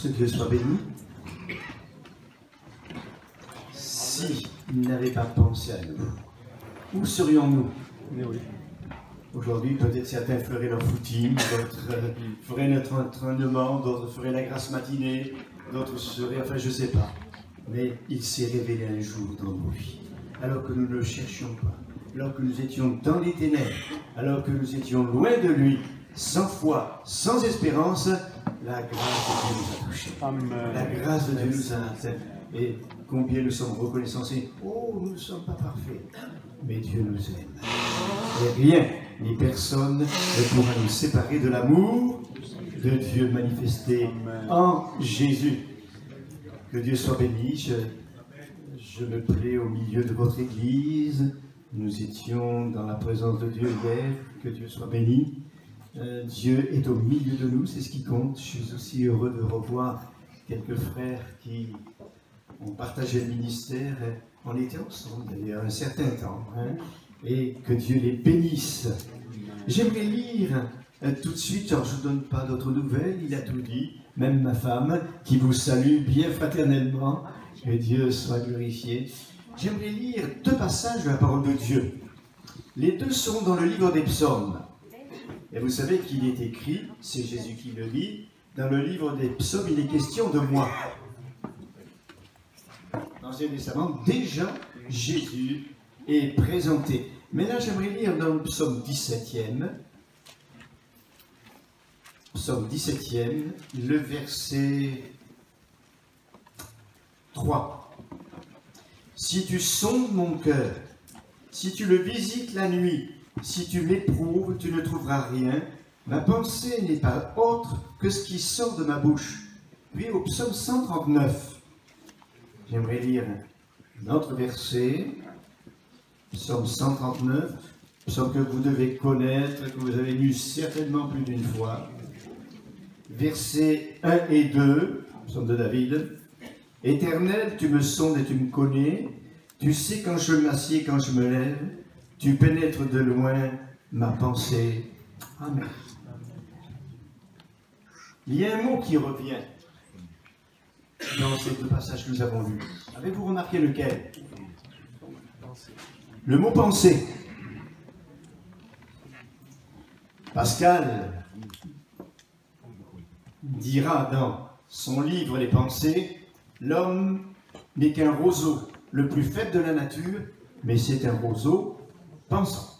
que Dieu soit béni. S'il n'avait pas pensé à nous, où serions-nous? Aujourd'hui, peut-être certains feraient leur footing, d'autres feraient notre entraînement, d'autres feraient la grasse matinée, d'autres seraient, enfin je ne sais pas. Mais il s'est révélé un jour dans nos vies, alors que nous ne le cherchions pas, alors que nous étions dans les ténèbres, alors que nous étions loin de lui, sans foi, sans espérance, la grâce de Dieu nous a touchés. Amen. La grâce de Dieu nous a atteints. Et combien nous sommes reconnaissants. Oh, nous ne sommes pas parfaits, mais Dieu nous aime. Et rien ni personne ne pourra nous séparer de l'amour de Dieu manifesté en Jésus. Que Dieu soit béni. Je me plais au milieu de votre Église. Nous étions dans la présence de Dieu hier. Que Dieu soit béni. Dieu est au milieu de nous, c'est ce qui compte. Je suis aussi heureux de revoir quelques frères qui ont partagé le ministère. On était ensemble d'ailleurs un certain temps. Et que Dieu les bénisse. J'aimerais lire tout de suite, alors je ne donne pas d'autres nouvelles, il a tout dit, même ma femme, qui vous salue bien fraternellement, que Dieu soit glorifié. J'aimerais lire deux passages de la parole de Dieu. Les deux sont dans le livre des psaumes. Et vous savez qu'il est écrit, c'est Jésus qui le dit, dans le livre des psaumes, il est question de moi. Dans l'Ancien Testament, déjà, Jésus est présenté. Mais là, j'aimerais lire dans le psaume 17e, le verset 3. Si tu sondes mon cœur, si tu le visites la nuit, si tu l'éprouves, tu ne trouveras rien. Ma pensée n'est pas autre que ce qui sort de ma bouche. Puis au psaume 139, j'aimerais lire un autre verset. Psaume 139, psaume que vous devez connaître, que vous avez lu certainement plus d'une fois. Versets 1 et 2, psaume de David. Éternel, tu me sondes et tu me connais. Tu sais quand je m'assieds, quand je me lève. Tu pénètres de loin ma pensée. Amen. Il y a un mot qui revient dans ces deux passages que nous avons lus. Avez-vous remarqué lequel? Le mot penser. Pascal dira dans son livre Les Pensées, l'homme n'est qu'un roseau, le plus faible de la nature, mais c'est un roseau pensant.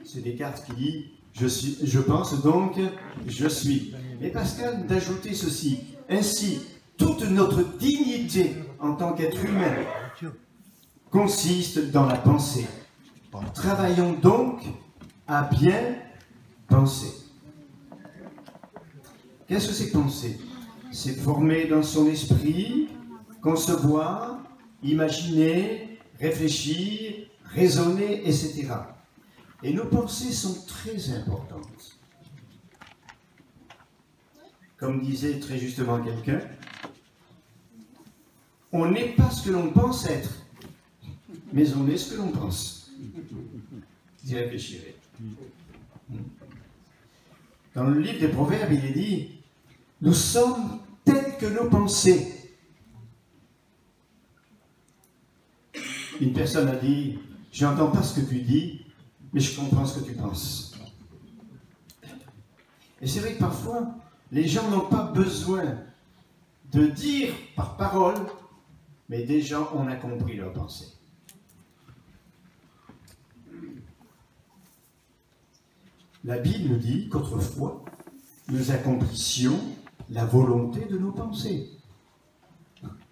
C'est Descartes qui dit je pense donc je suis. Et Pascal d'ajouter ceci, ainsi toute notre dignité en tant qu'être humain consiste dans la pensée. Travaillons donc à bien penser. Qu'est-ce que c'est penser? C'est former dans son esprit, concevoir, imaginer, réfléchir, raisonner, etc. Et nos pensées sont très importantes. Comme disait très justement quelqu'un, on n'est pas ce que l'on pense être, mais on est ce que l'on pense. Vous y réfléchirez. Dans le livre des Proverbes, il est dit, nous sommes tels que nos pensées. Une personne a dit, je n'entends pas ce que tu dis, mais je comprends ce que tu penses. Et c'est vrai que parfois, les gens n'ont pas besoin de dire par parole, mais déjà on a compris leur pensée. La Bible nous dit qu'autrefois, nous accomplissions la volonté de nos pensées.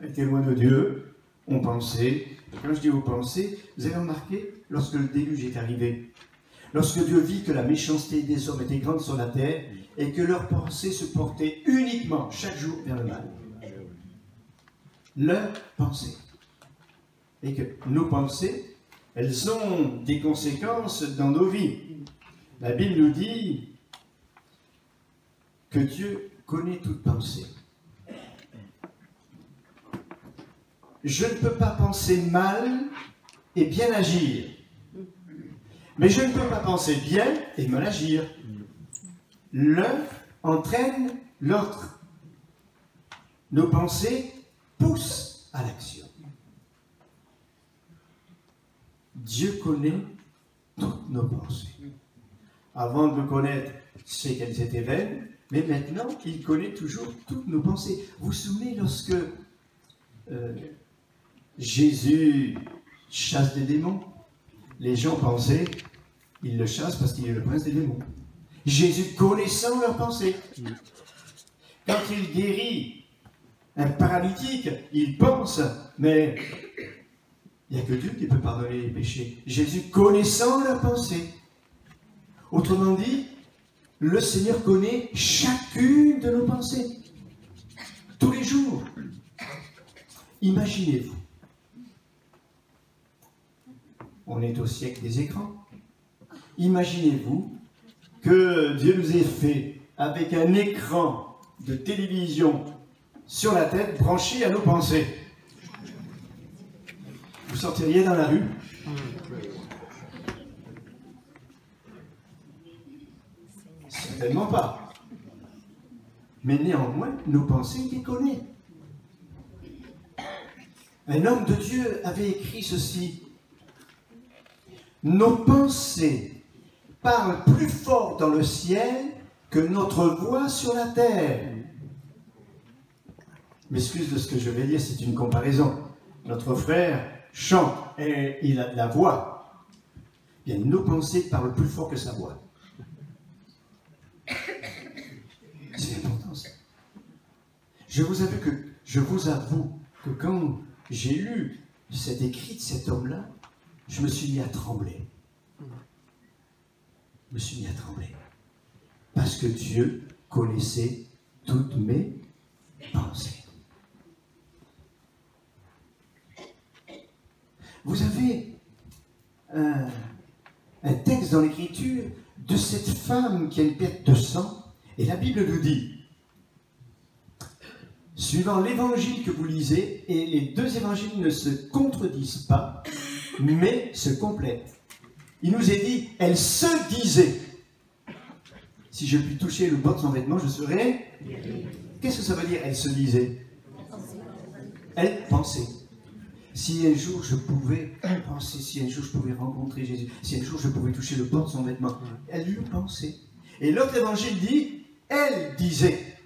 Était loin de Dieu, on pensait. Et quand je dis aux pensées, vous avez remarqué, lorsque le déluge est arrivé, lorsque Dieu vit que la méchanceté des hommes était grande sur la terre et que leurs pensées se portaient uniquement chaque jour vers le mal. Leurs pensées. Et que nos pensées, elles ont des conséquences dans nos vies. La Bible nous dit que Dieu connaît toute pensée. Je ne peux pas penser mal et bien agir. Mais je ne peux pas penser bien et mal agir. L'un entraîne l'autre. Nos pensées poussent à l'action. Dieu connaît toutes nos pensées. Avant de me connaître, je sais qu'elles étaient vaines, mais maintenant, il connaît toujours toutes nos pensées. Vous vous souvenez lorsque Jésus chasse des démons? Les gens pensaient, il le chasse parce qu'il est le prince des démons. Jésus connaissant leurs pensées. Quand il guérit un paralytique, il pense, mais il n'y a que Dieu qui peut pardonner les péchés. Jésus connaissant leurs pensées. Autrement dit, le Seigneur connaît chacune de nos pensées. Tous les jours. Imaginez-vous. On est au siècle des écrans. Imaginez-vous que Dieu nous ait fait avec un écran de télévision sur la tête branché à nos pensées. Vous sortiriez dans la rue? Certainement pas. Mais néanmoins, nos pensées, il les connaît. Un homme de Dieu avait écrit ceci. Nos pensées parlent plus fort dans le ciel que notre voix sur la terre. M'excuse de ce que je vais dire, c'est une comparaison. Notre frère chante et il a de la voix. Bien, nos pensées parlent plus fort que sa voix. C'est important ça. Je vous avoue que quand j'ai lu cet écrit de cet homme-là, je me suis mis à trembler. Je me suis mis à trembler. Parce que Dieu connaissait toutes mes pensées. Vous avez un texte dans l'Écriture de cette femme qui a une perte de sang, et la Bible nous dit, suivant l'évangile que vous lisez, et les deux évangiles ne se contredisent pas, mais se complètent. Il nous est dit, elle se disait, si je puis toucher le bord de son vêtement, je serai... Qu'est-ce que ça veut dire, elle se disait? Elle pensait. Si un jour je pouvais penser, si un jour je pouvais rencontrer Jésus, si un jour je pouvais toucher le bord de son vêtement, elle lui pensait. Et l'autre évangile dit, elle disait.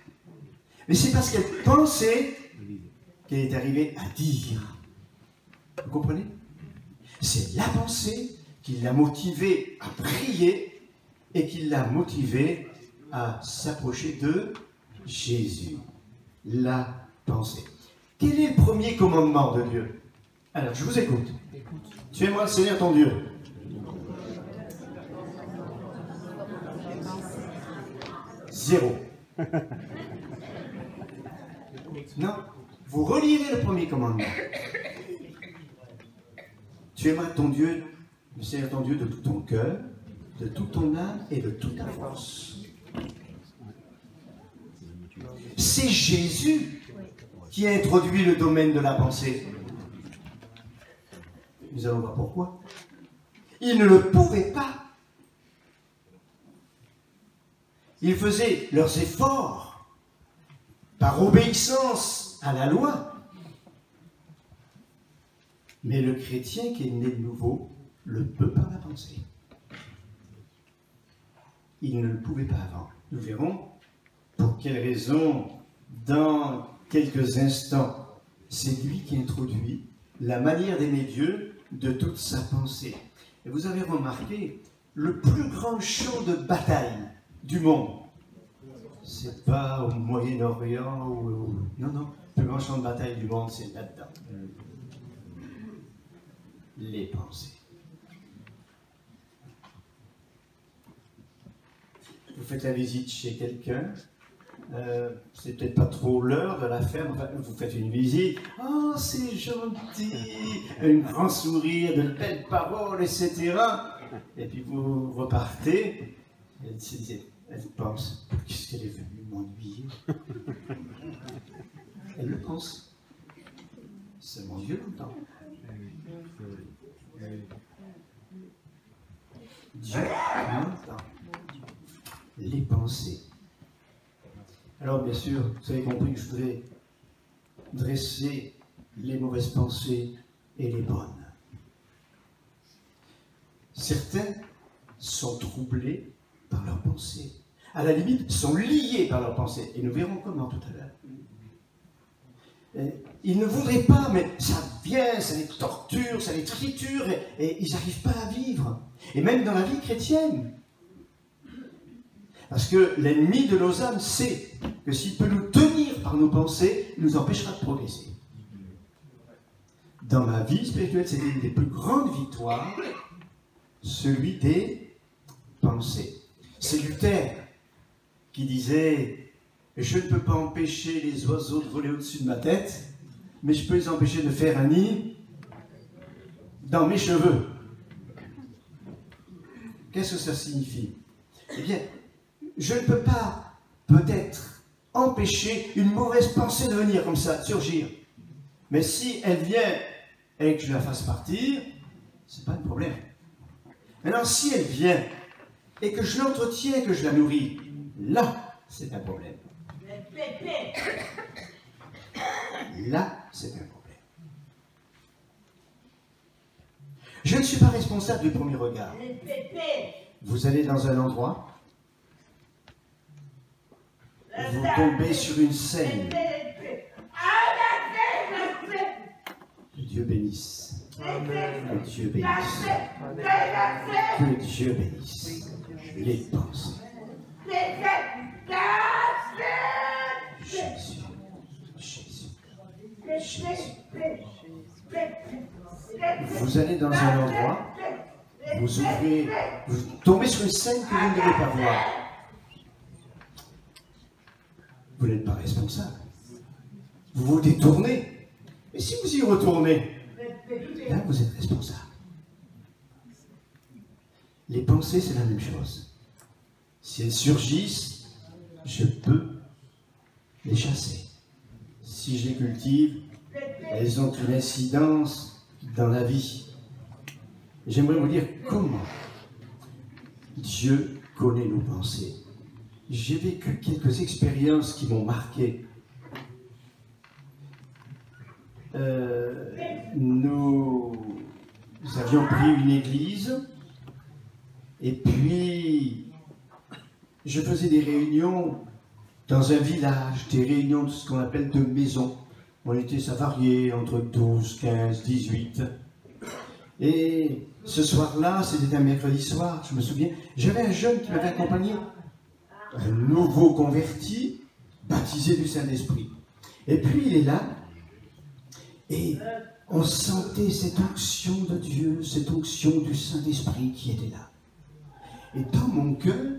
Mais c'est parce qu'elle pensait qu'elle est arrivée à dire. Vous comprenez? C'est la pensée qui l'a motivée à prier et qui l'a motivée à s'approcher de Jésus. La pensée. Quel est le premier commandement de Dieu? Alors, je vous écoute. Tu aimeras le Seigneur ton Dieu. Zéro. Non, vous relirez le premier commandement. Tu aimeras ton Dieu, le Seigneur ton Dieu, de tout ton cœur, de toute ton âme et de toute ta force. C'est Jésus qui a introduit le domaine de la pensée. Nous allons voir pourquoi. Ils ne le pouvaient pas. Ils faisaient leurs efforts par obéissance à la loi. Mais le chrétien qui est né de nouveau le peut par la pensée. Il ne le pouvait pas avant. Nous verrons pour quelle raison dans quelques instants. C'est lui qui introduit la manière d'aimer Dieu de toute sa pensée. Et vous avez remarqué, le plus grand champ de bataille du monde, c'est pas au Moyen-Orient ou... Non, non, le plus grand champ de bataille du monde, c'est là-dedans. Les pensées. Vous faites la visite chez quelqu'un, c'est peut-être pas trop l'heure de la faire, enfin, vous faites une visite, oh c'est gentil, un grand sourire, de belles paroles, etc. Et puis vous repartez, elle pense, qu'est-ce qu'elle est venue m'ennuyer? Elle le pense. Seulement Dieu l'entend. Dieu l'entend. Les pensées. Alors bien sûr, vous avez compris que je voudrais dresser les mauvaises pensées et les bonnes. Certains sont troublés par leurs pensées. À la limite, sont liés par leurs pensées. Et nous verrons comment tout à l'heure. Ils ne voudraient pas, mais ça vient, ça les torture, ça les triture, et ils n'arrivent pas à vivre. Et même dans la vie chrétienne. Parce que l'ennemi de nos âmes sait que s'il peut nous tenir par nos pensées, il nous empêchera de progresser. Dans ma vie spirituelle, c'était une des plus grandes victoires, celui des pensées. C'est Luther qui disait « Je ne peux pas empêcher les oiseaux de voler au-dessus de ma tête, mais je peux les empêcher de faire un nid dans mes cheveux. » Qu'est-ce que ça signifie? Eh bien, je ne peux pas, peut-être, empêcher une mauvaise pensée de venir comme ça, de surgir. Mais si elle vient et que je la fasse partir, ce n'est pas un problème. Maintenant, si elle vient et que je l'entretiens, que je la nourris, là, c'est un problème. Là, c'est un problème. Je ne suis pas responsable du premier regard. Vous allez dans un endroit, vous tombez sur une scène. Que Dieu bénisse. Que Dieu bénisse. Que Dieu bénisse. Les pensées. Jésus. Jésus. Jésus. Vous allez dans un endroit, vous ouvrez, vous tombez sur une scène que vous ne devez pas voir. Vous n'êtes pas responsable. Vous vous détournez. Et si vous y retournez, là vous êtes responsable. Les pensées, c'est la même chose. Si elles surgissent, je peux les chasser. Si je les cultive, elles ont une incidence dans la vie. J'aimerais vous dire comment Dieu connaît nos pensées. J'ai vécu quelques expériences qui m'ont marqué. Nous avions pris une église et puis je faisais des réunions dans un village, des réunions de ce qu'on appelle de maisons. On était, ça variait entre 12, 15, 18. Et ce soir-là, c'était un mercredi soir, je me souviens, j'avais un jeune qui m'avait accompagné, un nouveau converti, baptisé du Saint-Esprit. Et puis il est là, et on sentait cette onction de Dieu, cette onction du Saint-Esprit qui était là. Et dans mon cœur,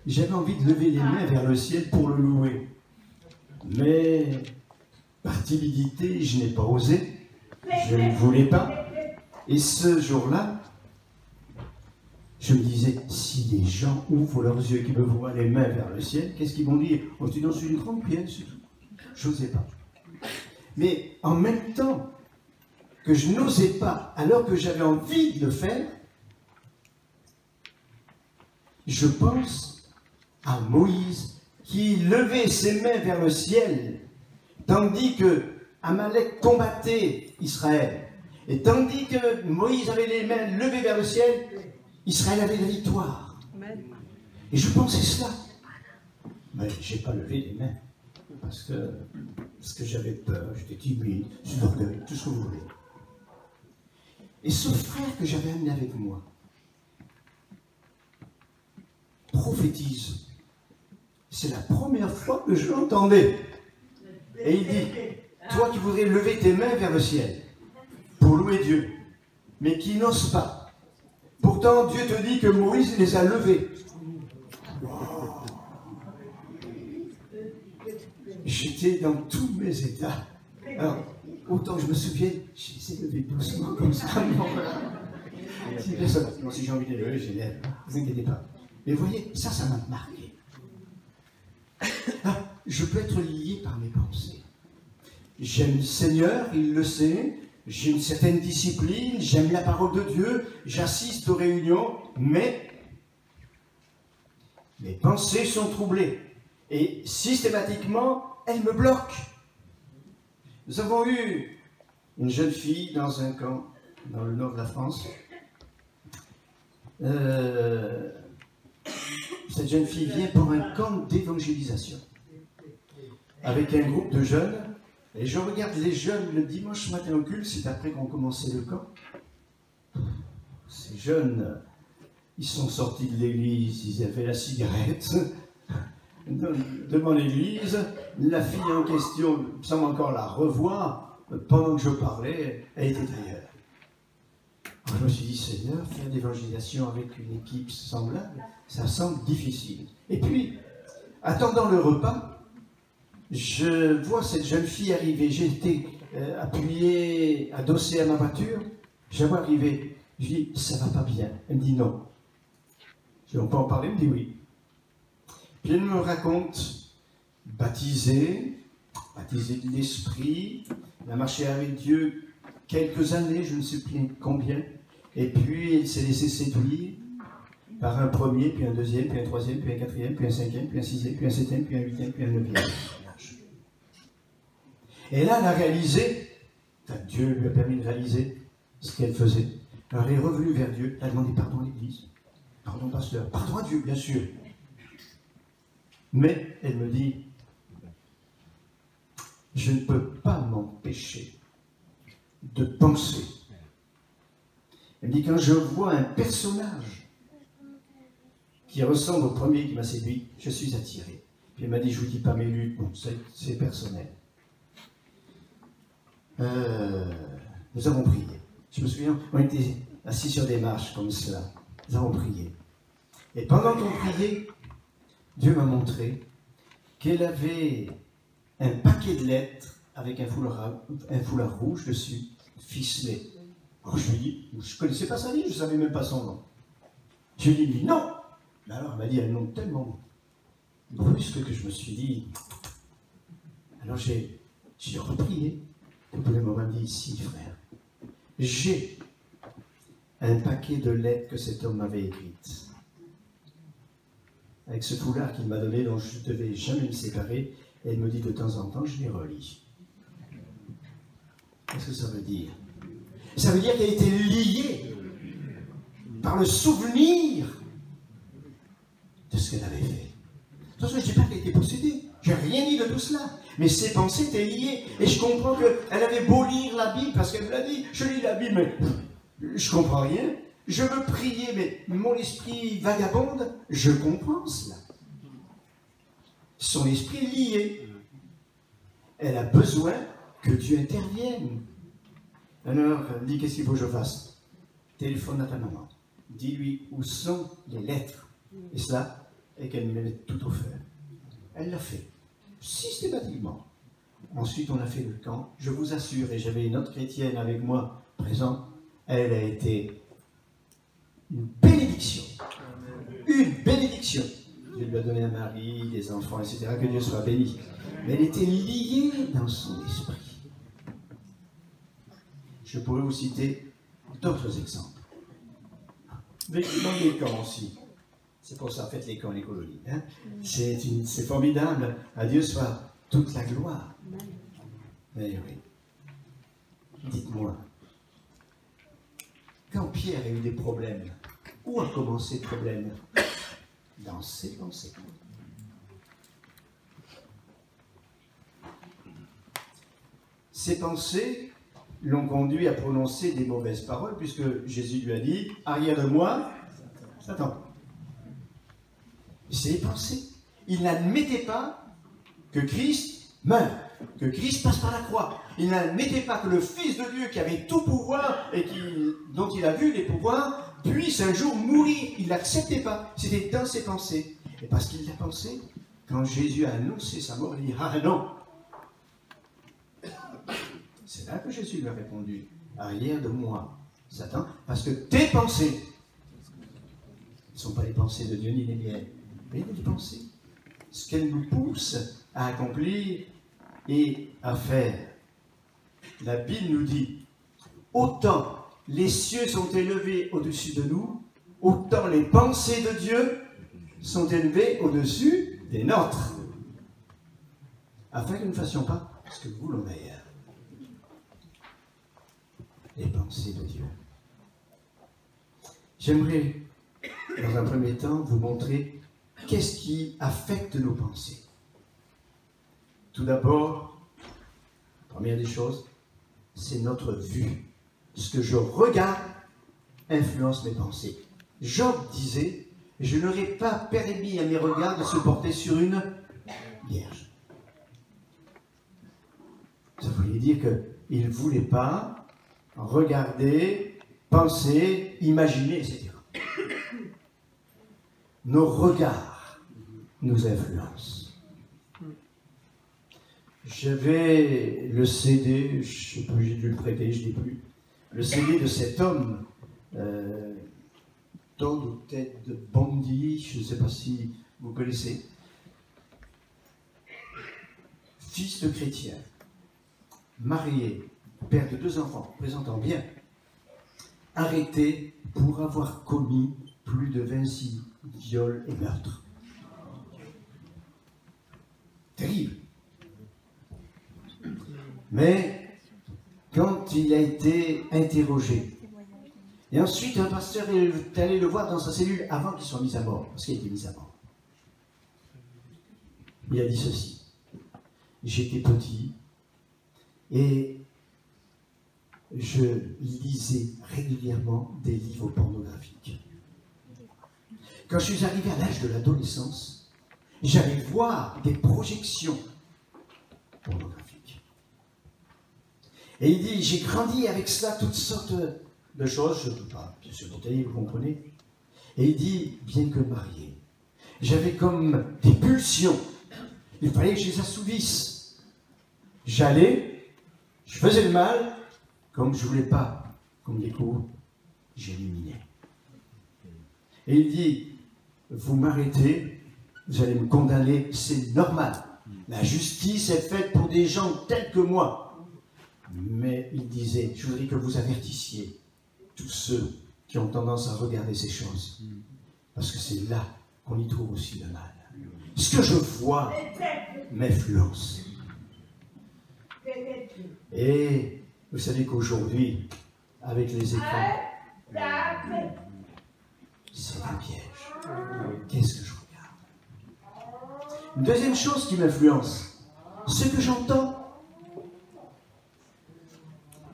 j'avais envie de lever les mains vers le ciel pour le louer. Mais, par timidité, je n'ai pas osé, je ne voulais pas. Et ce jour-là, je me disais, si les gens ouvrent leurs yeux et qu'ils me voient les mains vers le ciel, qu'est-ce qu'ils vont dire? On dit, non, c'est une grande pièce, c'est tout. Je n'osais pas. Mais en même temps que je n'osais pas, alors que j'avais envie de le faire, je pense à Moïse qui levait ses mains vers le ciel, tandis que Amalek combattait Israël. Et tandis que Moïse avait les mains levées vers le ciel, Israël avait la victoire. Et je pensais cela. Mais je n'ai pas levé les mains. Parce que j'avais peur, j'étais timide, j'ai l'orgueil, tout ce que vous voulez. Et ce frère que j'avais amené avec moi prophétise. C'est la première fois que je l'entendais. Et il dit, toi qui voudrais lever tes mains vers le ciel pour louer Dieu, mais qui n'ose pas. Pourtant, Dieu te dit que Moïse les a levés. Wow. J'étais dans tous mes états. Alors, autant que je me souviens, je les ai levés doucement comme ça. Si personne, non, si j'ai envie de les lever, je les lève. Ne vous inquiétez pas. Mais vous voyez, ça m'a marqué. Ah, je peux être lié par mes pensées. J'aime le Seigneur, il le sait. J'ai une certaine discipline, j'aime la parole de Dieu, j'assiste aux réunions, mais mes pensées sont troublées. Et systématiquement, elle me bloque. Nous avons eu une jeune fille dans un camp, dans le nord de la France. Cette jeune fille vient pour un camp d'évangélisation, avec un groupe de jeunes. Et je regarde les jeunes le dimanche matin au culte, c'est après qu'on commençait le camp. Ces jeunes, ils sont sortis de l'église, ils avaient la cigarette devant l'église. La fille en question, il me semble encore la revoir, pendant que je parlais, elle était ailleurs. Alors je me suis dit, Seigneur, faire l'évangélisation avec une équipe semblable, ça semble difficile. Et puis, attendant le repas, je vois cette jeune fille arriver. J'étais appuyé, adossé à ma voiture. Je la vois arriver. Je dis, ça va pas bien. Elle me dit non. Je dis, on peut en parler? Elle me dit oui. Puis elle me raconte, baptisée de l'esprit, elle a marché avec Dieu quelques années, je ne sais plus combien, et puis elle s'est laissée séduire par un premier, puis un deuxième, puis un troisième, puis un quatrième, puis un cinquième, puis un sixième, puis un septième, puis un huitième, puis un neuvième. Et là, elle a réalisé, Dieu lui a permis de réaliser ce qu'elle faisait. Alors elle est revenue vers Dieu, elle a demandé pardon à l'Église, pardon pasteur, pardon à Dieu, bien sûr. Mais elle me dit, je ne peux pas m'empêcher de penser. Elle me dit, quand je vois un personnage qui ressemble au premier qui m'a séduit, je suis attiré. Puis elle m'a dit, je ne vous dis pas mes luttes, bon, c'est personnel. Nous avons prié. Je me souviens, on était assis sur des marches comme cela. Nous avons prié. Et pendant qu'on priait, Dieu m'a montré qu'elle avait un paquet de lettres avec un foulard rouge dessus, ficelé. Alors je lui dis, je ne connaissais pas sa vie, je ne savais même pas son nom. Je lui dis, non. Mais alors elle m'a dit un nom tellement brusque que je me suis dit. Alors j'ai reprié. Au bout d'un moment, elle m'a dit, si frère, j'ai un paquet de lettres que cet homme m'avait écrites. Avec ce foulard qu'il m'a donné, dont je ne devais jamais me séparer, et elle me dit de temps en temps, je les relis. Qu'est-ce que ça veut dire? Ça veut dire qu'elle était liée par le souvenir de ce qu'elle avait fait. Attention, je ne dis pas qu'elle était possédée, je n'ai rien dit de tout cela, mais ses pensées étaient liées, et je comprends qu'elle avait beau lire la Bible, parce qu'elle me l'a dit, je lis la Bible, mais je ne comprends rien. Je veux prier, mais mon esprit vagabonde, je comprends cela. Son esprit est lié. Elle a besoin que Dieu intervienne. Alors, elle dit, qu'est-ce qu'il faut que je fasse? Téléphone à ta maman. Dis-lui où sont les lettres. Et cela, et qu'elle me mette tout au feu. Elle l'a fait, systématiquement. Ensuite, on a fait le camp. Je vous assure, et j'avais une autre chrétienne avec moi présente, elle a été une bénédiction. Une bénédiction. Dieu lui a donné un mari, des enfants, etc. Que Dieu soit béni. Mais elle était liée dans son esprit. Je pourrais vous citer d'autres exemples. Dans les camps aussi. C'est pour ça, faites les camps, les colonies. Hein? C'est formidable. À Dieu soit toute la gloire. Mais oui. Dites-moi, quand Pierre a eu des problèmes, où a commencé le problème? Dans ses pensées. Ses pensées l'ont conduit à prononcer des mauvaises paroles, puisque Jésus lui a dit, arrière de moi, Satan. C'est les pensées. Il n'admettait pas que Christ meure, que Christ passe par la croix. Il n'admettait pas que le Fils de Dieu, qui avait tout pouvoir et dont il a vu les pouvoirs, puisse un jour mourir. Il ne l'acceptait pas. C'était dans ses pensées. Et parce qu'il l'a pensé, quand Jésus a annoncé sa mort, il dit, ah non. C'est là que Jésus lui a répondu, arrière de moi, Satan, parce que tes pensées ne sont pas les pensées de Dieu ni les miennes, mais les pensées. Ce qu'elles nous poussent à accomplir et à faire. La Bible nous dit, autant les cieux sont élevés au-dessus de nous, autant les pensées de Dieu sont élevées au-dessus des nôtres. afin que nous ne fassions pas ce que nous voulons d'ailleurs. Les pensées de Dieu. J'aimerais, dans un premier temps, vous montrer qu'est-ce qui affecte nos pensées. Tout d'abord, la première des choses, c'est notre vue. Ce que je regarde influence mes pensées. Job disait, je n'aurais pas permis à mes regards de se porter sur une vierge. Ça voulait dire qu'il ne voulait pas regarder, penser, imaginer, etc. Nos regards nous influencent. J'avais le CD, je ne sais plus, j'ai dû le prêter, je ne l'ai plus. Le CD de cet homme, Todd ou Ted Bundy, je ne sais pas si vous connaissez. Fils de chrétien, marié, père de 2 enfants, présentant bien, arrêté pour avoir commis plus de 26 viols et meurtres. Terrible. Mais quand il a été interrogé, et ensuite un pasteur est allé le voir dans sa cellule avant qu'il soit mis à mort, parce qu'il a été mis à mort. Il a dit ceci: j'étais petit et je lisais régulièrement des livres pornographiques. Quand je suis arrivé à l'âge de l'adolescence, j'allais voir des projections pornographiques. Et il dit, j'ai grandi avec cela, toutes sortes de choses, je ne peux pas bien sûr détailler, vous comprenez. Et il dit, bien que marié, j'avais comme des pulsions, il fallait que je les assouvisse. J'allais, je faisais le mal, comme je ne voulais pas qu'on me découvre, j'éliminais. Et il dit, vous m'arrêtez, vous allez me condamner, c'est normal. La justice est faite pour des gens tels que moi. Mais il disait, je voudrais que vous avertissiez tous ceux qui ont tendance à regarder ces choses. Parce que c'est là qu'on y trouve aussi le mal. Ce que je vois m'influence. Et vous savez qu'aujourd'hui, avec les écrans, c'est un piège. Qu'est-ce que je regarde? Une deuxième chose qui m'influence, ce que j'entends.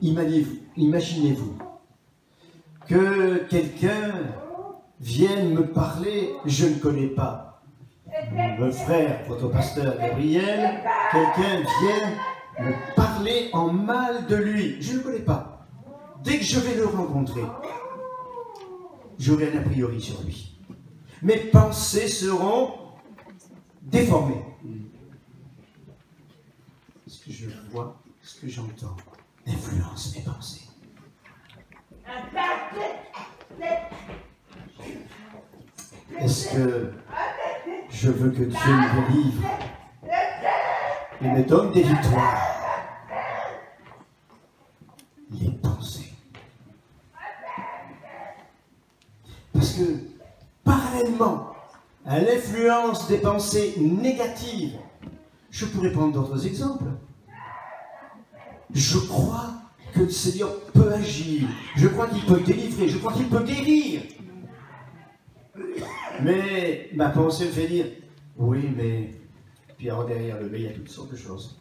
Imaginez-vous que quelqu'un vienne me parler, je ne connais pas. Mon frère, votre pasteur Gabriel, quelqu'un vienne me parler en mal de lui, je ne le connais pas. Dès que je vais le rencontrer, j'aurai un a priori sur lui. Mes pensées seront déformées. Ce que je vois, ce que j'entends, influence mes pensées. Est-ce que je veux que Dieu me délivre et me donne des victoires? Les pensées. Parce que, parallèlement à l'influence des pensées négatives, je pourrais prendre d'autres exemples. Je crois que le Seigneur peut agir, je crois qu'il peut délivrer, je crois qu'il peut guérir. Mais ma pensée me fait dire, oui, mais puis alors derrière le mais, il y a toutes sortes de choses.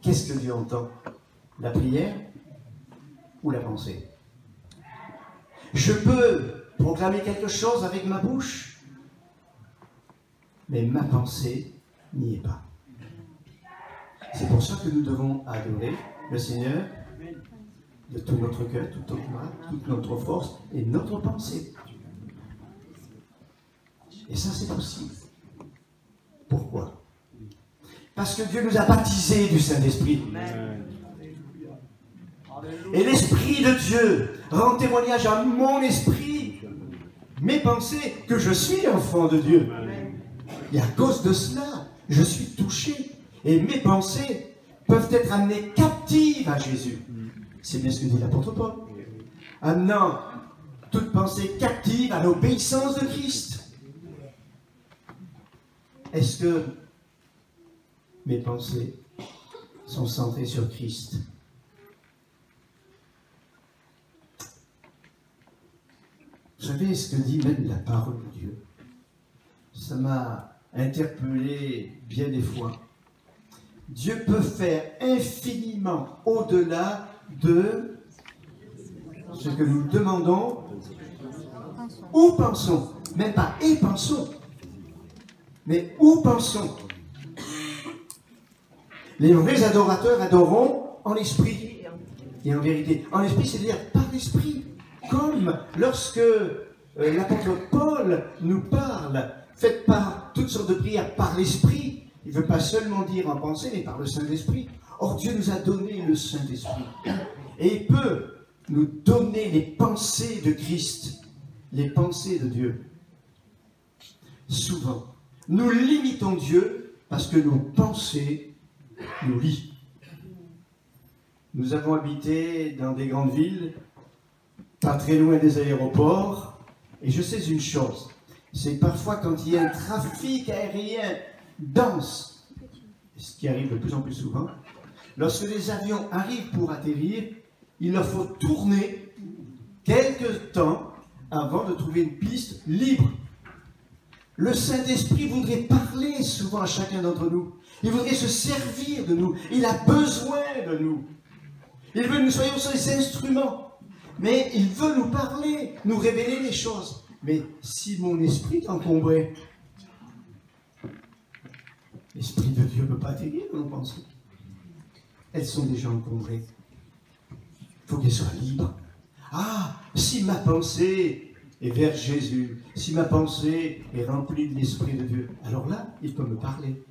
Qu'est-ce que Dieu entend? La prière ou la pensée? Je peux proclamer quelque chose avec ma bouche, mais ma pensée n'y est pas. C'est pour ça que nous devons adorer le Seigneur de tout notre cœur, toute notre force et notre pensée. Et ça, c'est possible. Pourquoi? Parce que Dieu nous a baptisés du Saint-Esprit. Et l'Esprit de Dieu rend témoignage à mon esprit, mes pensées, que je suis enfant de Dieu. Et à cause de cela, je suis touché. Et mes pensées peuvent être amenées captives à Jésus. C'est bien ce que dit l'apôtre Paul. Amenant toute pensée captive à l'obéissance de Christ. Est-ce que mes pensées sont centrées sur Christ. Vous savez ce que dit même la parole de Dieu? Ça m'a interpellé bien des fois. Dieu peut faire infiniment au-delà de ce que nous demandons ou pensons. Même pas et pensons, mais ou pensons. Les vrais adorateurs adoreront en esprit et en vérité. En esprit, c'est-à-dire par l'esprit. Comme lorsque l'apôtre Paul nous parle, faites par toutes sortes de prières par l'esprit. Il ne veut pas seulement dire en pensée, mais par le Saint-Esprit. Or, Dieu nous a donné le Saint-Esprit. Et il peut nous donner les pensées de Christ, les pensées de Dieu. Souvent, nous limitons Dieu parce que nos pensées nous lient. Nous avons habité dans des grandes villes, pas très loin des aéroports, et je sais une chose, c'est parfois quand il y a un trafic aérien dense, ce qui arrive de plus en plus souvent, lorsque les avions arrivent pour atterrir, il leur faut tourner quelques temps avant de trouver une piste libre. Le Saint-Esprit voudrait parler souvent à chacun d'entre nous. Il voudrait se servir de nous. Il a besoin de nous. Il veut que nous soyons ses instruments. Mais il veut nous parler, nous révéler les choses. Mais si mon esprit est encombré, l'Esprit de Dieu ne peut pas atterrir dans nos pensées. Elles sont déjà encombrées. Il faut qu'elles soient libres. Ah, si ma pensée est vers Jésus, si ma pensée est remplie de l'Esprit de Dieu, alors là, il peut me parler.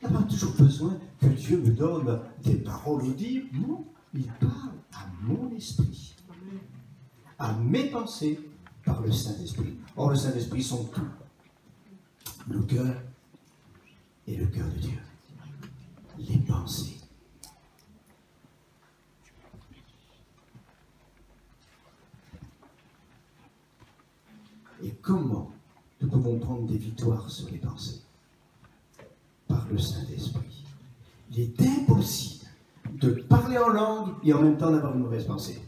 Il n'y a pas toujours besoin que Dieu me donne des paroles audibles. Non, il parle à mon esprit, à mes pensées, par le Saint-Esprit. Or, le Saint-Esprit sont tout. Le cœur et le cœur de Dieu. Les pensées. Et comment nous pouvons prendre des victoires sur les pensées? Par le Saint-Esprit. Il est impossible de parler en langue et en même temps d'avoir une mauvaise pensée.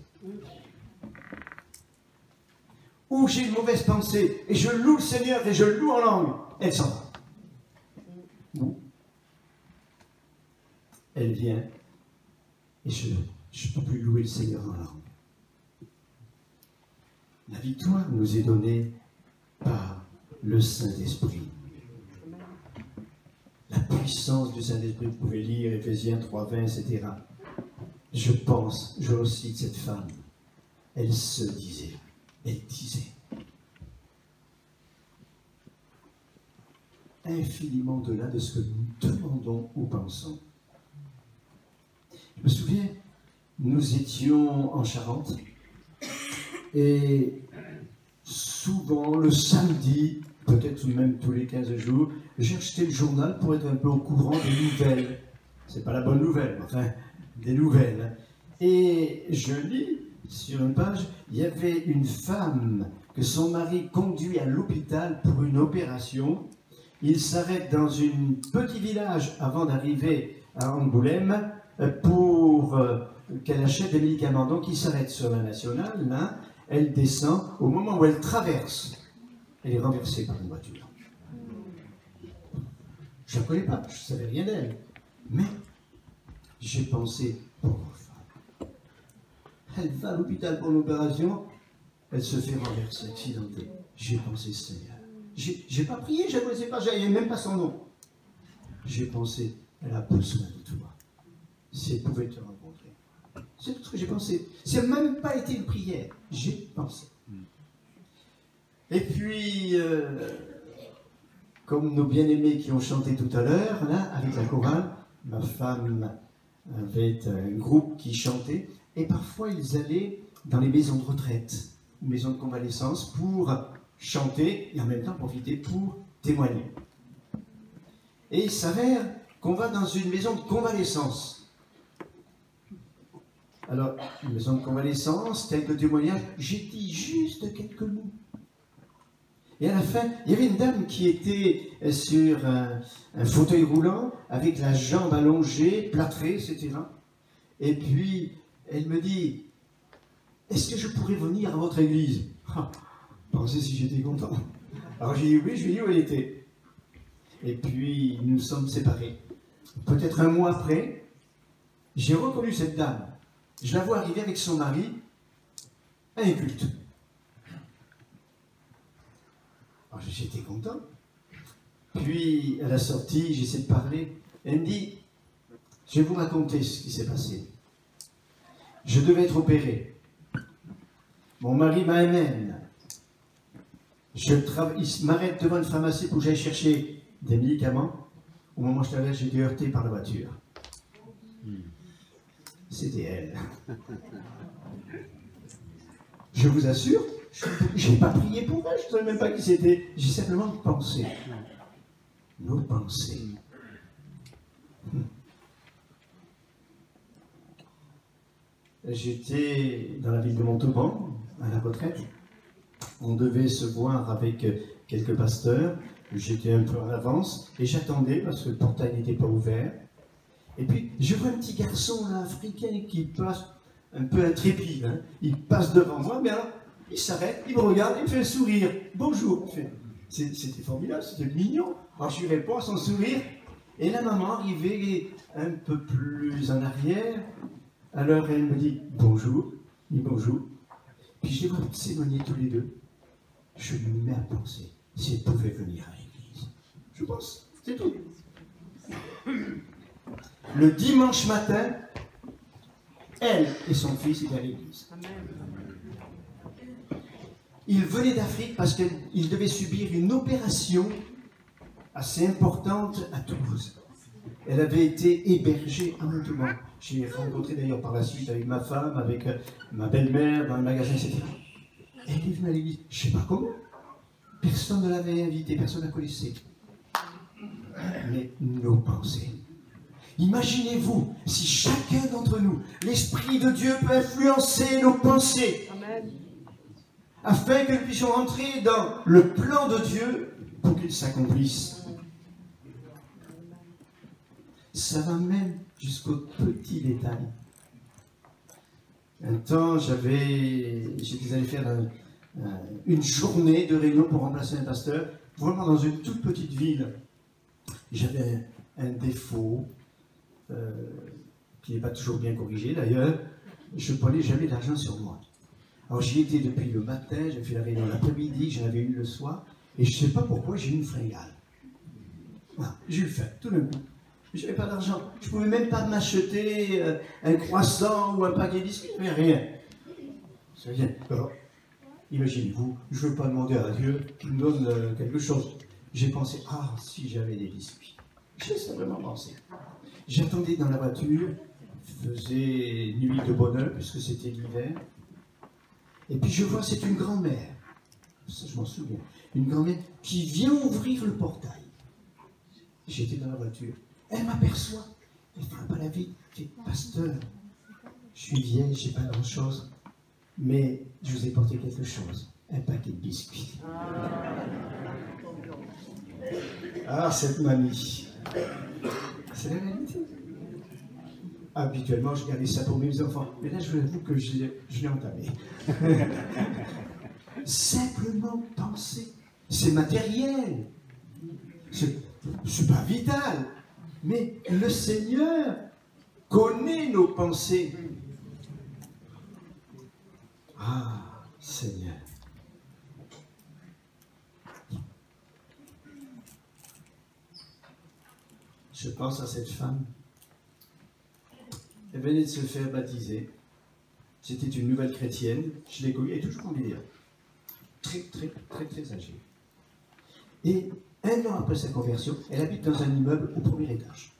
Ou j'ai une mauvaise pensée et je loue le Seigneur et je loue en langue, elle s'en va. Ou elle vient et je ne peux plus louer le Seigneur en langue. La victoire nous est donnée par le Saint-Esprit. La puissance du Saint-Esprit, vous pouvez lire Éphésiens 3:20, etc. Je pense, je recite cette femme, elle se disait, elle disait, infiniment au-delà de ce que nous demandons ou pensons. Je me souviens, nous étions en Charente, et souvent le samedi, peut-être même tous les 15 jours, j'ai acheté le journal pour être un peu au courant des nouvelles. C'est pas la bonne nouvelle, mais enfin, des nouvelles. Et je lis sur une page, il y avait une femme que son mari conduit à l'hôpital pour une opération. Il s'arrête dans un petit village avant d'arriver à Angoulême pour qu'elle achète des médicaments. Donc il s'arrête sur la nationale, là, elle descend. Au moment où elle traverse, elle est renversée par une voiture. Je ne la connais pas, je ne savais rien d'elle. Mais j'ai pensé, pauvre femme, elle va à l'hôpital pour l'opération, elle se fait renverser, accidentée. J'ai pensé, Seigneur. J'ai pas prié, je ne connaissais pas, je n'avais même pas son nom. J'ai pensé, elle a besoin de toi. Si elle pouvait te rencontrer. C'est tout ce que j'ai pensé. Ça n'a même pas été une prière. J'ai pensé. Et puis, comme nos bien-aimés qui ont chanté tout à l'heure, là, avec la chorale, ma femme avait un groupe qui chantait, et parfois ils allaient dans les maisons de retraite, maisons de convalescence, pour chanter et en même temps profiter pour témoigner. Et il s'avère qu'on va dans une maison de convalescence. Alors, une maison de convalescence, quelques témoignages, j'ai dit juste quelques mots. Et à la fin, il y avait une dame qui était sur un fauteuil roulant, avec la jambe allongée, plâtrée, etc. Et puis, elle me dit, est-ce que je pourrais venir à votre église? Pensez si j'étais content. Alors j'ai dit oui, je lui ai dit où elle était. Et puis, nous nous sommes séparés. Peut-être un mois après, j'ai reconnu cette dame. Je la vois arriver avec son mari à un culte. Alors j'étais content. Puis, à la sortie, j'essaie de parler. Elle me dit, je vais vous raconter ce qui s'est passé. Je devais être opéré. Mon mari m'amène. Il m'arrête devant une pharmacie pour que j'aille chercher des médicaments. Au moment où je t'allais, j'ai été heurté par la voiture. C'était elle. Je vous assure, je n'ai pas prié pour elle, je ne savais même pas qui c'était. J'ai simplement pensé. Nos pensées. J'étais dans la ville de Montauban, à la retraite. On devait se voir avec quelques pasteurs. J'étais un peu en avance et j'attendais parce que le portail n'était pas ouvert. Et puis, je vois un petit garçon là, africain qui passe un peu intrépide. Hein. Il passe devant moi, mais alors, il s'arrête, il me regarde, il me fait un sourire. Bonjour. C'était formidable, c'était mignon. Alors, je lui réponds à son sourire. Et la maman arrivait un peu plus en arrière. Alors, elle me dit bonjour. Il dit bonjour. Puis je les vois s'éloigner tous les deux. Je me mets à penser si elle pouvait venir à l'église. Je pense, c'est tout. Le dimanche matin, elle et son fils étaient à l'église. Ils venaient d'Afrique parce qu'ils devaient subir une opération assez importante à Toulouse. Elle avait été hébergée à Montauban. J'ai rencontré d'ailleurs par la suite avec ma femme, avec ma belle-mère dans le magasin, etc. Elle est venue à l'église, je ne sais pas comment. Personne ne l'avait invitée, personne ne la connaissait. Mais nos pensées. Imaginez-vous si chacun d'entre nous, l'Esprit de Dieu peut influencer nos pensées. Amen. Afin que nous puissions entrer dans le plan de Dieu pour qu'il s'accomplisse. Ça va même jusqu'au petit détail. Un temps, j'étais allé faire une journée de réunion pour remplacer un pasteur, vraiment dans une toute petite ville. J'avais un défaut qui n'est pas toujours bien corrigé d'ailleurs. Je ne prenais jamais d'argent sur moi. Alors j'y étais depuis le matin, j'ai fait la réunion l'après-midi, j'en avais une le soir, et je ne sais pas pourquoi j'ai eu une fringale. Voilà, j'ai eu le fait, tout d'un coup. Je n'avais pas d'argent. Je ne pouvais même pas m'acheter un croissant ou un paquet de biscuits, mais rien. C'est rien. Alors, imaginez-vous, je ne veux pas demander à Dieu qu'il me donne quelque chose. J'ai pensé, si j'avais des biscuits. J'ai simplement pensé. J'attendais dans la voiture, il faisait nuit de bonheur, puisque c'était l'hiver. Et puis je vois, c'est une grand-mère, ça je m'en souviens, une grand-mère qui vient ouvrir le portail. J'étais dans la voiture. Elle m'aperçoit, elle frappe à la vie, elle dit, pasteur, je suis vieille, je n'ai pas grand-chose, mais je vous ai porté quelque chose, un paquet de biscuits. Cette mamie, c'est la réalité. Habituellement, je gardais ça pour mes enfants, mais là, je vous avoue que je l'ai entamé. Simplement penser, c'est matériel, c'est pas vital. Mais le Seigneur connaît nos pensées. Seigneur. Je pense à cette femme. Elle venait de se faire baptiser. C'était une nouvelle chrétienne. Je l'ai connue, elle est toujours en vie. Très, très, très, très âgée. Et 1 an après sa conversion, elle habite dans un immeuble au premier étage.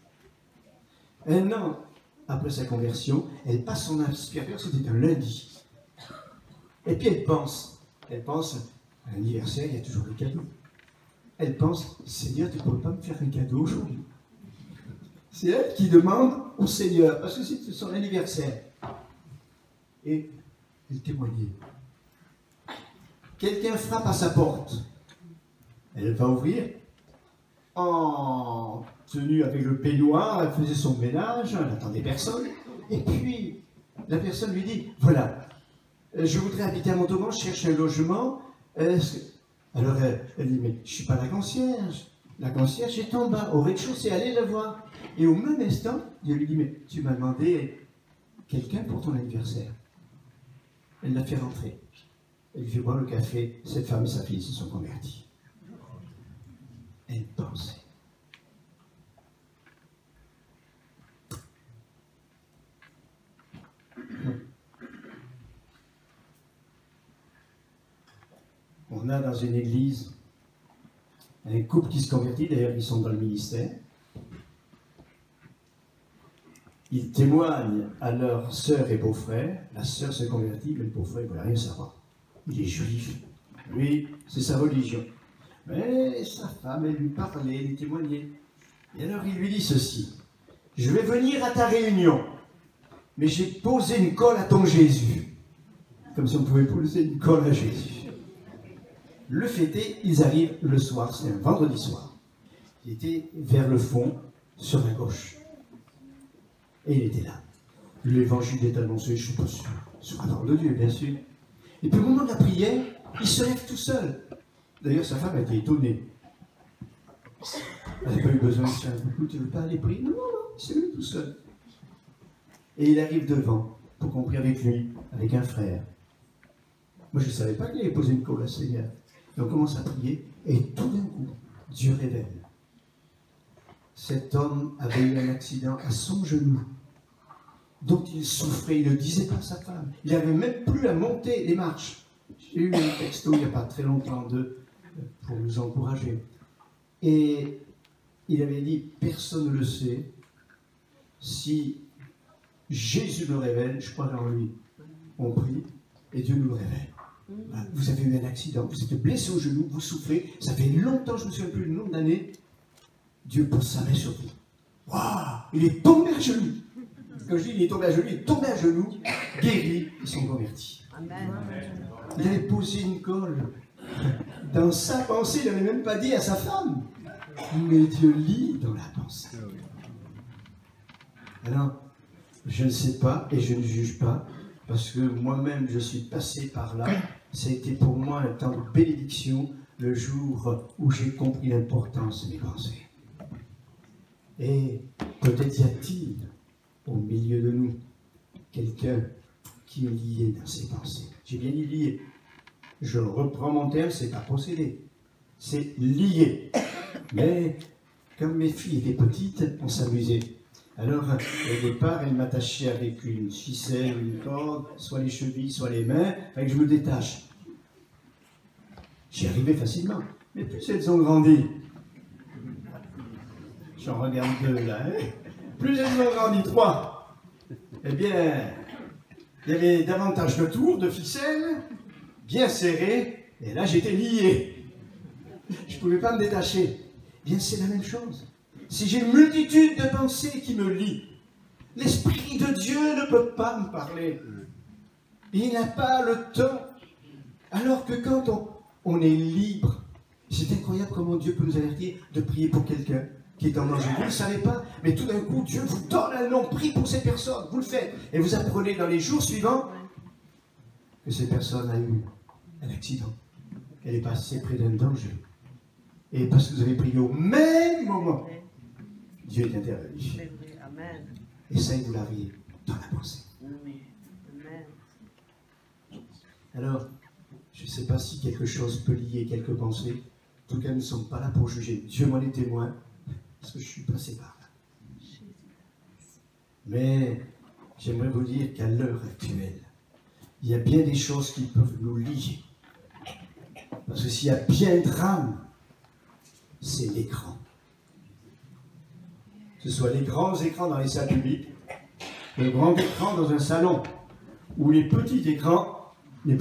1 an après sa conversion, elle passe son aspirateur, c'était un lundi. Et puis elle pense à l'anniversaire, il y a toujours le cadeau. Elle pense, Seigneur, tu ne pourrais pas me faire un cadeau aujourd'hui? C'est elle qui demande au Seigneur, parce que c'est son anniversaire. Et elle témoignait. Quelqu'un frappe à sa porte. Elle va ouvrir. En tenue avec le peignoir, elle faisait son ménage, elle n'attendait personne. Et puis, la personne lui dit, voilà, je voudrais habiter à Montauban, je cherche un logement. Alors elle dit, mais je ne suis pas la concierge. La concierge est en bas, au rez-de-chaussée, allez la voir. Et au même instant, il lui dit, mais tu m'as demandé quelqu'un pour ton anniversaire. Elle l'a fait rentrer. Elle lui fait boire le café. Cette femme et sa fille se sont convertis. Elle pensait. On a dans une église un couple qui se convertit, d'ailleurs ils sont dans le ministère. Ils témoignent à leur sœur et beau-frère. La sœur se convertit, mais le beau-frère ne veut rien savoir. Il est juif. Lui, c'est sa religion. Mais sa femme, elle lui parlait, elle lui témoignait. Et alors il lui dit ceci. Je vais venir à ta réunion, mais j'ai posé une colle à ton Jésus. Comme si on pouvait poser une colle à Jésus. Le fait est, ils arrivent le soir, c'est un vendredi soir. Il était vers le fond, sur la gauche. Et il était là. L'évangile est annoncé, je ne suis pas sûr. Sur la parole de Dieu, bien sûr. Et puis au moment de la prière, il se lève tout seul. D'ailleurs, sa femme a été étonnée. Elle n'a pas eu besoin de faire un coup, tu ne veux pas aller prier? Non, non, il s'est levé tout seul. Et il arrive devant, pour qu'on prie avec lui, avec un frère. Moi, je ne savais pas qu'il avait posé une colle à Seigneur. Et on commence à prier, et tout d'un coup, Dieu révèle. Cet homme avait eu un accident à son genou, dont il souffrait, il ne disait pas à sa femme. Il n'avait même plus à monter les marches. J'ai eu un texto il n'y a pas très longtemps pour nous encourager. Et il avait dit, personne ne le sait, si Jésus le révèle, je crois en lui. On prie, et Dieu nous le révèle. Vous avez eu un accident, vous êtes blessé au genou, vous souffrez, ça fait longtemps, je ne me souviens plus le nombre d'années, Dieu pose sa main sur vous. Waouh, il est tombé à genoux. Quand je dis il est tombé à genoux, il est tombé à genoux, guéri, ils sont convertis. Amen. Il avait posé une colle. Dans sa pensée, il n'avait même pas dit à sa femme. Mais Dieu lit dans la pensée. Alors, je ne sais pas et je ne juge pas, parce que moi-même je suis passé par là. Ça a été pour moi un temps de bénédiction, le jour où j'ai compris l'importance de mes pensées. Et peut-être y a-t-il au milieu de nous quelqu'un qui est lié dans ses pensées. J'ai bien dit lié. Je reprends mon terme, c'est pas posséder. C'est lié. Mais comme mes filles étaient petites, on s'amusait. Alors, au départ, elles m'attachaient avec une ficelle, une corde, soit les chevilles, soit les mains, afin que je me détache. J'y arrivais facilement. Mais plus elles ont grandi, j'en regarde deux là, hein. Plus elles ont grandi, 3. Eh bien, il y avait davantage de tours, de ficelles, bien serrées, et là j'étais lié. Je ne pouvais pas me détacher. Eh bien, c'est la même chose. Si j'ai une multitude de pensées qui me lient, l'Esprit de Dieu ne peut pas me parler. Il n'a pas le temps. Alors que quand on est libre, c'est incroyable comment Dieu peut nous avertir de prier pour quelqu'un qui est en danger. Vous ne le savez pas, mais tout d'un coup, Dieu vous donne un nom, prie pour ces personnes, vous le faites. Et vous apprenez dans les jours suivants que cette personne a eu un accident. Elle est passée près d'un danger. Et parce que vous avez prié au même moment, Dieu est intervenu. Et ça, vous l'aviez dans la pensée. Alors, je ne sais pas si quelque chose peut lier quelques pensées. En tout cas, nous ne sommes pas là pour juger. Dieu m'en est témoin, parce que je suis passé par là. Mais j'aimerais vous dire qu'à l'heure actuelle, il y a bien des choses qui peuvent nous lier. Parce que s'il y a bien un drame, c'est l'écran. Que ce soit les grands écrans dans les salles publiques, le grand écran dans un salon, ou les petits écrans, eh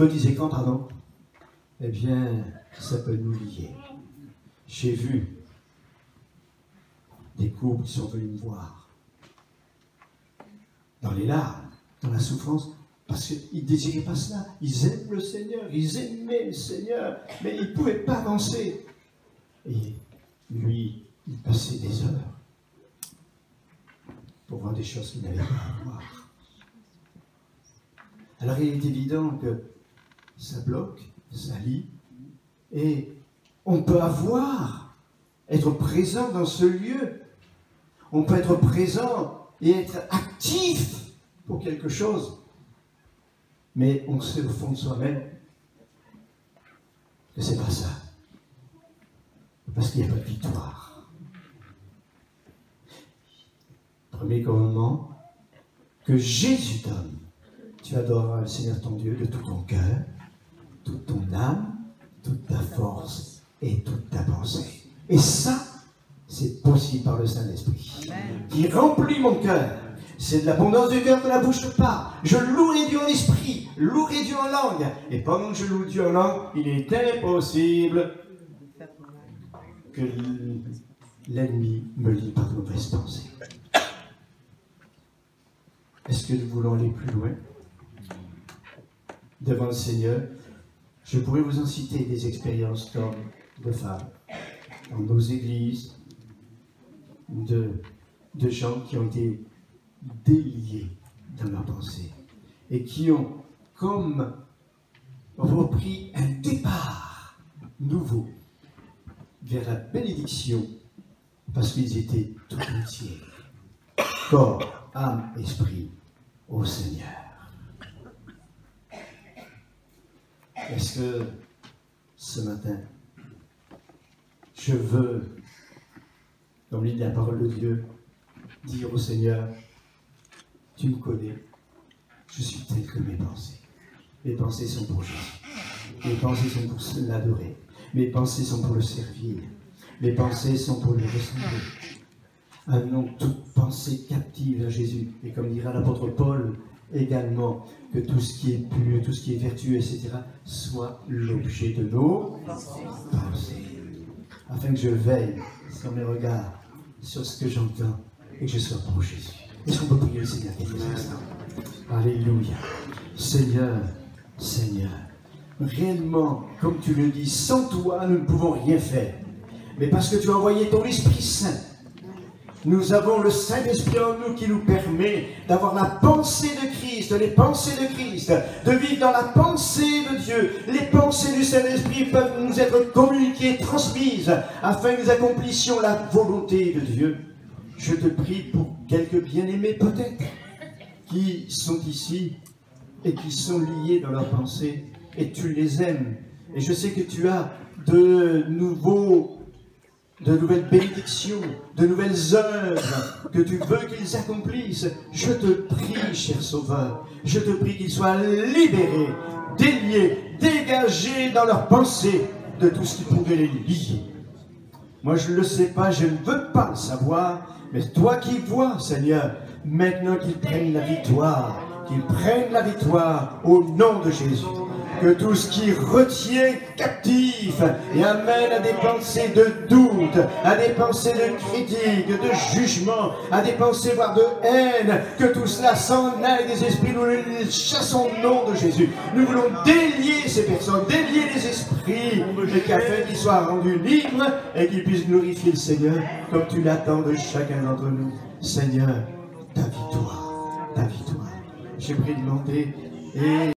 bien, ça peut nous lier. J'ai vu des couples qui sont venus me voir dans les larmes, dans la souffrance, parce qu'ils ne désiraient pas cela. Ils aiment le Seigneur, ils aimaient le Seigneur, mais ils ne pouvaient pas avancer. Et lui, il passait des heures pour voir des choses qu'il n'avait pas à voir. Alors il est évident que ça bloque, ça lie, et on peut être présent dans ce lieu, on peut être présent et être actif pour quelque chose, mais on sait au fond de soi-même que c'est pas ça, parce qu'il n'y a pas de victoire. Premier commandement que Jésus donne. Tu adoreras le Seigneur ton Dieu de tout ton cœur, toute ton âme, toute ta force et toute ta pensée. Et ça, c'est possible par le Saint-Esprit, qui remplit mon cœur. C'est de l'abondance du cœur que la bouche parle. Je louerai Dieu en esprit, louerai Dieu en langue. Et pendant que je loue Dieu en langue, il est impossible que l'ennemi me lie par de mauvaises pensées. Est-ce que nous voulons aller plus loin devant le Seigneur? Je pourrais vous en citer des expériences d'hommes, de femmes, dans nos églises, de gens qui ont été déliés dans leur pensée et qui ont comme repris un départ nouveau vers la bénédiction parce qu'ils étaient tout entiers, corps, âme, esprit, au Seigneur. Est-ce que ce matin, je veux, comme lit la parole de Dieu, dire au Seigneur, tu me connais, je suis tel que mes pensées. Mes pensées sont pour Jésus. Mes pensées sont pour l'adorer. Mes pensées sont pour le servir. Mes pensées sont pour le ressembler. Amenons toute pensée captive à Jésus. Et comme dira l'apôtre Paul également, que tout ce qui est pur, tout ce qui est vertueux, etc., soit l'objet de nos pensées. Afin que je veille sur mes regards, sur ce que j'entends, et que je sois pour Jésus. Est-ce qu'on peut prier le Seigneur quelques instants? Alléluia. Seigneur, Seigneur, réellement, comme tu le dis, sans toi, nous ne pouvons rien faire. Mais parce que tu as envoyé ton Esprit Saint, nous avons le Saint-Esprit en nous qui nous permet d'avoir la pensée de Christ, les pensées de Christ, de vivre dans la pensée de Dieu. Les pensées du Saint-Esprit peuvent nous être communiquées, transmises, afin que nous accomplissions la volonté de Dieu. Je te prie pour quelques bien-aimés peut-être, qui sont ici et qui sont liés dans leurs pensées, et tu les aimes. Et je sais que tu as de nouvelles bénédictions, de nouvelles œuvres que tu veux qu'ils accomplissent. Je te prie, cher Sauveur, je te prie qu'ils soient libérés, déliés, dégagés dans leurs pensées de tout ce qui pourrait les lier. Moi, je ne le sais pas, je ne veux pas le savoir, mais toi qui vois, Seigneur, maintenant qu'ils prennent la victoire au nom de Jésus. Que tout ce qui retient captif et amène à des pensées de doute, à des pensées de critique, de jugement, à des pensées voire de haine, que tout cela s'en aille des esprits, nous les chassons au nom de Jésus. Nous voulons délier ces personnes, délier les esprits, afin qu'ils soient rendus libres et qu'ils puissent glorifier le Seigneur comme tu l'attends de chacun d'entre nous. Seigneur, ta victoire, ta victoire. J'ai pris demander et